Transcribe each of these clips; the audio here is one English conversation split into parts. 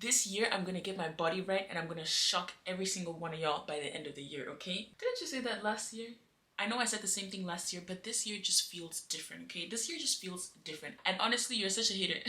This year, I'm gonna get my body right and I'm gonna shock every single one of y'all by the end of the year, okay? Didn't you say that last year? I know I said the same thing last year, but this year just feels different, okay? This year just feels different. And honestly, you're such a hater.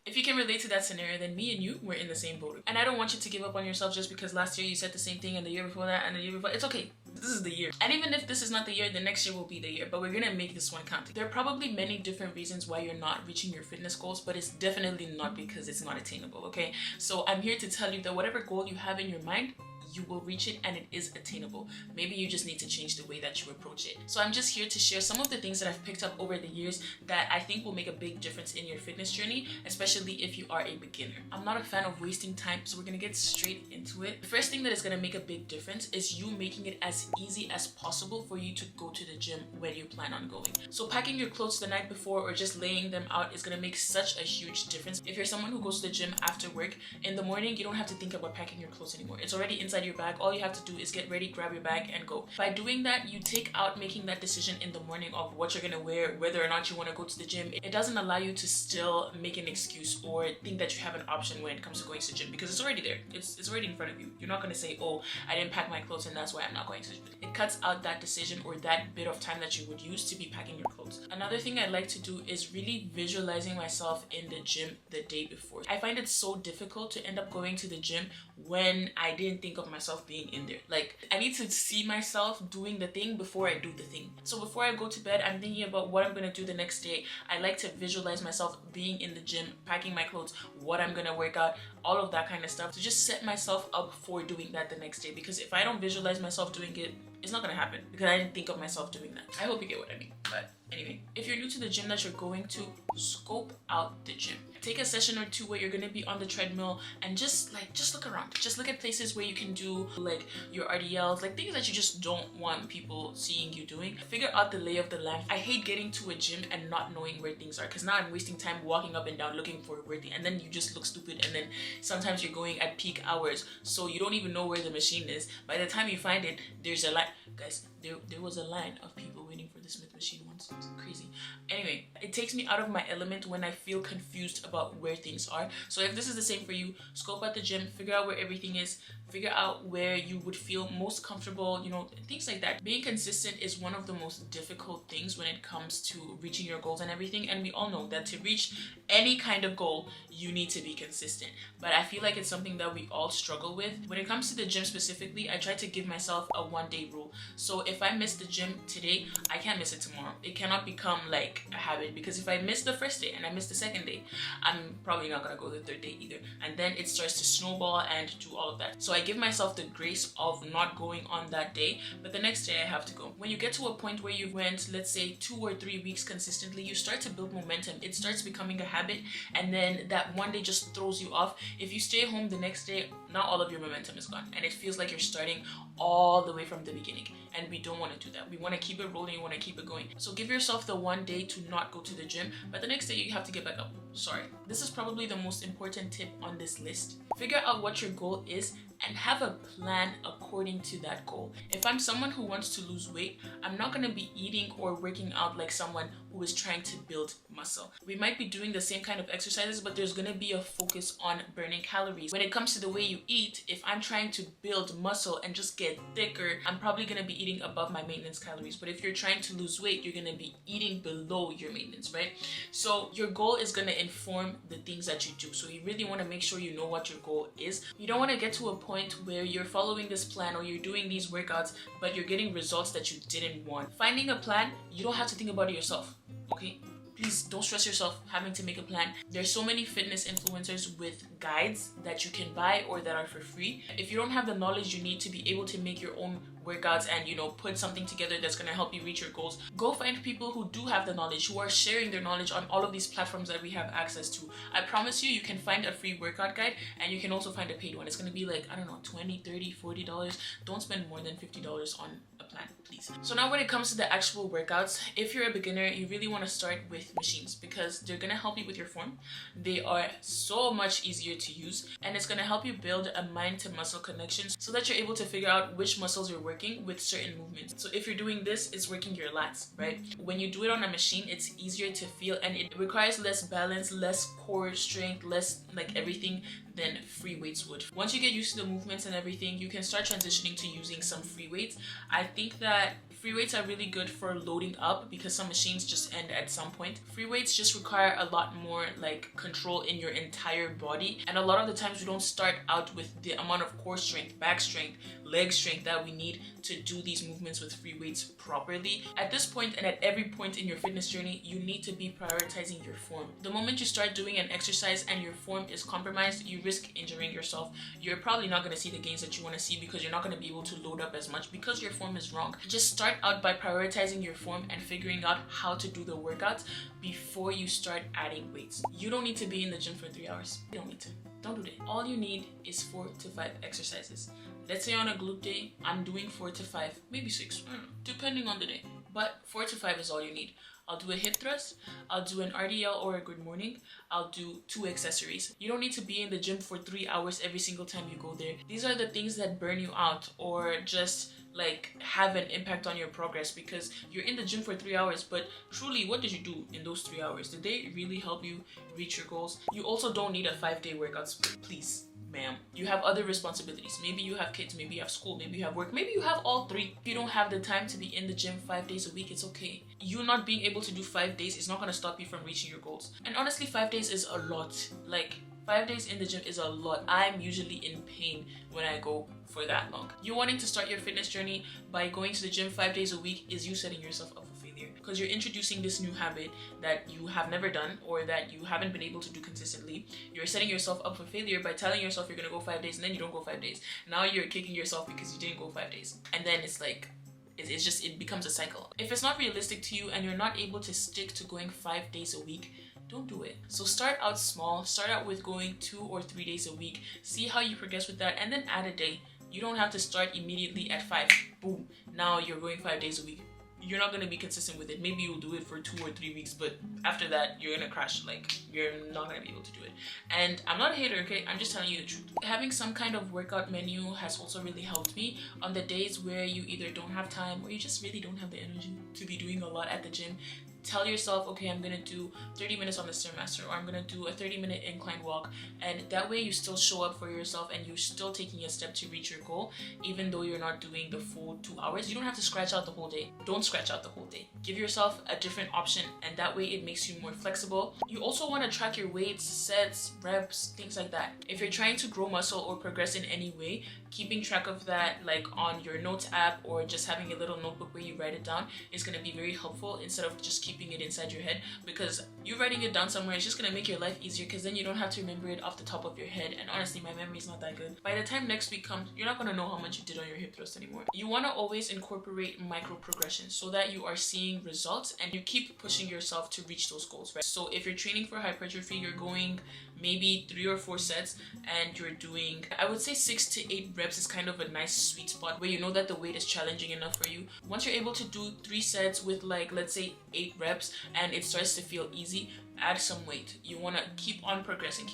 If you can relate to that scenario, then me and you, we're in the same boat. And I don't want you to give up on yourself just because last year you said the same thing and the year before that and the year before. It's okay. This is the year. And even if this is not the year, the next year will be the year. But we're gonna make this one count. There are probably many different reasons why you're not reaching your fitness goals, but it's definitely not because it's not attainable, okay? So I'm here to tell you that whatever goal you have in your mind, you will reach it and it is attainable. Maybe you just need to change the way that you approach it. So I'm just here to share some of the things that I've picked up over the years that I think will make a big difference in your fitness journey, especially if you are a beginner. I'm not a fan of wasting time, so we're gonna get straight into it. The first thing that is gonna make a big difference is you making it as easy as possible for you to go to the gym when you plan on going. So packing your clothes the night before or just laying them out is gonna make such a huge difference. If you're someone who goes to the gym after work, in the morning, you don't have to think about packing your clothes anymore. It's already inside your bag. All you have to do is get ready, grab your bag and go. By doing that, you take out making that decision in the morning of what you're gonna wear, whether or not you want to go to the gym. It doesn't allow you to still make an excuse or think that you have an option when it comes to going to the gym, because it's already there. It's already in front of you. You're not gonna say, oh, I didn't pack my clothes and that's why I'm not going to the gym. It cuts out that decision or that bit of time that you would use to be packing your clothes. Another thing I like to do is really visualizing myself in the gym the day before. I find it so difficult to end up going to the gym when I didn't think of myself being in there. Like, I need to see myself doing the thing before I do the thing. So before I go to bed, I'm thinking about what I'm gonna do the next day. I like to visualize myself being in the gym, packing my clothes, what I'm gonna work out, all of that kind of stuff, to just set myself up for doing that the next day. Because if I don't visualize myself doing it, it's not gonna happen because I didn't think of myself doing that. I hope you get what I mean. But anyway, if you're new to the gym that you're going to, scope out the gym. Take a session or two where you're gonna be on the treadmill and just look around. Just look at places where you can do like your RDLs, like things that you just don't want people seeing you doing. Figure out the lay of the land. I hate getting to a gym and not knowing where things are, because now I'm wasting time walking up and down looking for where things, and then you just look stupid, and then sometimes you're going at peak hours, so you don't even know where the machine is. By the time you find it, there's a line. Guys, there was a line of people waiting for the Smith machine once. It's crazy. Anyway, it takes me out of my element when I feel confused about where things are. So if this is the same for you, scope out the gym, figure out where everything is, figure out where you would feel most comfortable, you know, things like that. Being consistent is one of the most difficult things when it comes to reaching your goals and everything. And we all know that to reach any kind of goal, you need to be consistent. But I feel like it's something that we all struggle with. When it comes to the gym specifically, I try to give myself a one-day rule. So if I miss the gym today, I can't miss it tomorrow. It cannot become like a habit, because if I miss the first day and I miss the second day, I'm probably not gonna go the third day either. And then it starts to snowball and do all of that. So I give myself the grace of not going on that day, but the next day I have to go. When you get to a point where you went, let's say 2 or 3 weeks consistently, you start to build momentum. It starts becoming a habit, and then that one day just throws you off. If you stay home the next day, now all of your momentum is gone, and it feels like you're starting all the way from the beginning. And we don't want to do that. We want to keep it rolling, we want to keep it going. So give yourself the one day to not go to the gym, but the next day you have to get back up. Sorry. This is probably the most important tip on this list. Figure out what your goal is and have a plan according to that goal. If I'm someone who wants to lose weight, I'm not going to be eating or working out like someone who is trying to build muscle. We might be doing the same kind of exercises, but there's going to be a focus on burning calories. When it comes to the way you eat, if I'm trying to build muscle and just get thicker, I'm probably going to be eating above my maintenance calories. But if you're trying to lose weight, you're going to be eating below your maintenance, right? So your goal is going to inform the things that you do. So you really want to make sure you know what your goal is. You don't want to get to a point where you're following this plan or you're doing these workouts, but you're getting results that you didn't want. Finding a plan, you don't have to think about it yourself, okay? Please don't stress yourself having to make a plan. There's so many fitness influencers with guides that you can buy or that are for free. If you don't have the knowledge you need to be able to make your own workouts and, you know, put something together that's going to help you reach your goals, go find people who do have the knowledge, who are sharing their knowledge on all of these platforms that we have access to. I promise you, you can find a free workout guide and you can also find a paid one. It's going to be like, I don't know, $20, $30, $40. Don't spend more than $50 on a plan, please. So now when it comes to the actual workouts, if you're a beginner, you really want to start with machines because they're going to help you with your form. They are so much easier to use, and it's going to help you build a mind to muscle connection so that you're able to figure out which muscles you're working working with certain movements. So if you're doing this, it's working your lats, right? When you do it on a machine, it's easier to feel, and it requires less balance, less core strength, less like everything than free weights would. Once you get used to the movements and everything, you can start transitioning to using some free weights. I think that free weights are really good for loading up because some machines just end at some point. Free weights just require a lot more like control in your entire body, and a lot of the times we don't start out with the amount of core strength, back strength, leg strength that we need to do these movements with free weights properly. At this point and at every point in your fitness journey, you need to be prioritizing your form. The moment you start doing an exercise and your form is compromised, you risk injuring yourself. You're probably not going to see the gains that you want to see because you're not going to be able to load up as much because your form is wrong. Just start out by prioritizing your form and figuring out how to do the workouts before you start adding weights. You don't need to be in the gym for 3 hours. You don't need to. Don't do that. All you need is 4 to 5 exercises. Let's say on a glute day, I'm doing 4 to 5, maybe 6, I don't know, depending on the day. But 4 to 5 is all you need. I'll do a hip thrust, I'll do an RDL or a good morning, I'll do 2 accessories. You don't need to be in the gym for 3 hours every single time you go there. These are the things that burn you out or just like have an impact on your progress because you're in the gym for 3 hours, but truly, what did you do in those 3 hours? Did they really help you reach your goals? You also don't need a 5-day workout, please. Ma'am, you have other responsibilities. Maybe you have kids, maybe you have school, maybe you have work, maybe you have all 3. If you don't have the time to be in the gym 5 days a week, it's okay. You not being able to do 5 days is not going to stop you from reaching your goals. And honestly, 5 days is a lot. Like 5 days in the gym is a lot. I'm usually in pain when I go for that long. You wanting to start your fitness journey by going to the gym 5 days a week is you setting yourself up for failure because you're introducing this new habit that you have never done or that you haven't been able to do consistently. You're setting yourself up for failure by telling yourself you're gonna go 5 days and then you don't go 5 days. Now you're kicking yourself because you didn't go 5 days. And then it's like, it becomes a cycle. If it's not realistic to you and you're not able to stick to going 5 days a week, don't do it. So start out small, start out with going 2 or 3 days a week, see how you progress with that, and then add a day. You don't have to start immediately at 5. Boom, now you're going 5 days a week. You're not going to be consistent with it. Maybe you'll do it for 2 or 3 weeks, but after that, you're going to crash. Like, you're not going to be able to do it. And I'm not a hater, okay? I'm just telling you the truth. Having some kind of workout menu has also really helped me on the days where you either don't have time or you just really don't have the energy to be doing a lot at the gym. Tell yourself, okay, I'm gonna do 30 minutes on the Stairmaster, or I'm gonna do a 30-minute incline walk, and that way you still show up for yourself and you're still taking a step to reach your goal, even though you're not doing the full 2 hours. You don't have to scratch out the whole day. Don't scratch out the whole day. Give yourself a different option, and that way it makes you more flexible. You also want to track your weights, sets, reps, things like that. If you're trying to grow muscle or progress in any way, keeping track of that like on your notes app or just having a little notebook where you write it down is going to be very helpful instead of just keeping it inside your head, because you writing it down somewhere is just going to make your life easier because then you don't have to remember it off the top of your head. And honestly, my memory is not that good. By the time next week comes, you're not going to know how much you did on your hip thrust anymore. You want to always incorporate micro progressions so that you are seeing results and you keep pushing yourself to reach those goals, right? So if you're training for hypertrophy, you're going maybe 3 or 4 sets and you're doing, I would say 6 to 8 reps is kind of a nice sweet spot where you know that the weight is challenging enough for you. Once you're able to do 3 sets with like, let's say 8 reps and it starts to feel easy, add some weight. You want to keep on progressing.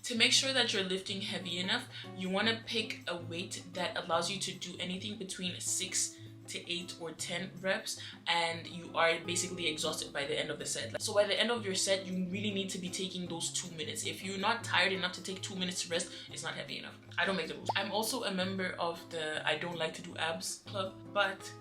To make sure that you're lifting heavy enough, you want to pick a weight that allows you to do anything between 6 to 8 or 10 reps and you are basically exhausted by the end of the set. So by the end of your set, you really need to be taking those 2 minutes. If you're not tired enough to take 2 minutes to rest, it's not heavy enough. I don't make the rules. I'm also a member of the I don't like to do abs club, but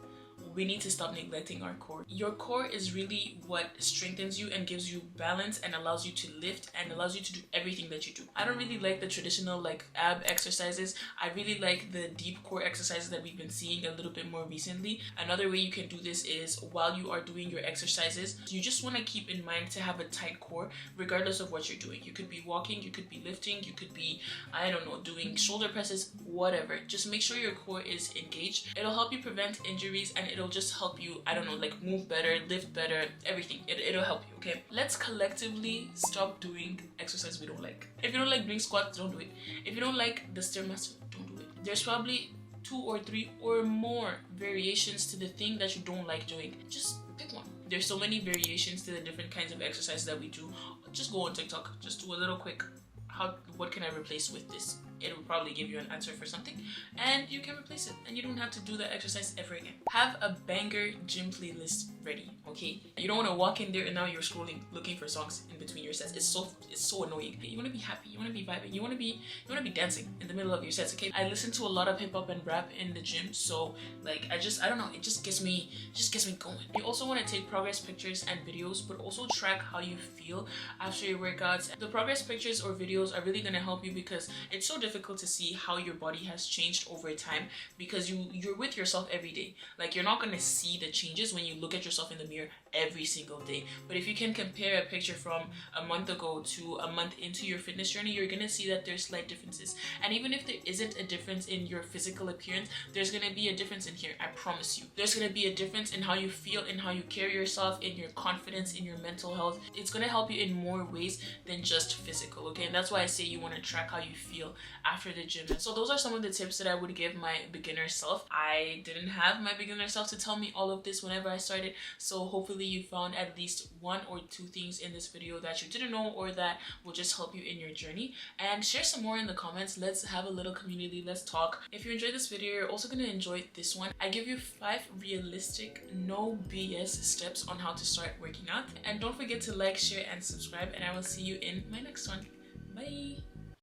we need to stop neglecting our core. Your core is really what strengthens you and gives you balance and allows you to lift and allows you to do everything that you do. I don't really like the traditional like ab exercises. I really like the deep core exercises that we've been seeing a little bit more recently. Another way you can do this is while you are doing your exercises, you just want to keep in mind to have a tight core regardless of what you're doing. You could be walking, you could be lifting, you could be, I don't know, doing shoulder presses, whatever. Just make sure your core is engaged. It'll help you prevent injuries and it'll just help you, I don't know, like move better, lift better, everything. It'll help you, okay? Let's collectively stop doing exercise we don't like. If you don't like doing squats, don't do it. If you don't like the Stairmaster, don't do it. There's probably 2 or 3 or more variations to the thing that you don't like doing. Just pick one. There's so many variations to the different kinds of exercises that we do. Just go on TikTok, just do a little quick what can I replace with this? It will probably give you an answer for something, and you can replace it, and you don't have to do that exercise ever again. Have a banger gym playlist ready, okay? You don't want to walk in there and now you're scrolling looking for songs in between your sets. It's so annoying. You want to be happy, you want to be vibing, you want to be dancing in the middle of your sets, okay? I listen to a lot of hip hop and rap in the gym, so like I don't know, it just gets me going. You also want to take progress pictures and videos, but also track how you feel after your workouts. The progress pictures or videos are really going to help you because it's so difficult to see how your body has changed over time, because you're with yourself every day. Like, you're not going to see the changes when you look at yourself in the mirror every single day. But if you can compare a picture from a month ago to a month into your fitness journey, you're going to see that there's slight differences. And even if there isn't a difference in your physical appearance, there's going to be a difference in here, I promise you. There's going to be a difference in how you feel, in how you carry yourself, in your confidence, in your mental health. It's going to help you in more ways than just physical, okay? And that's why I say you want to track how you feel after the gym. So those are some of the tips that I would give my beginner self. I didn't have my beginner self to tell me all of this whenever I started, so hopefully you found at least 1 or 2 things in this video that you didn't know or that will just help you in your journey. And share some more in the comments. Let's have a little community, let's talk. If you enjoyed this video, you're also going to enjoy this one. I give you 5 realistic, no BS steps on how to start working out. And don't forget to like, share, and subscribe, and I will see you in my next one. Bye!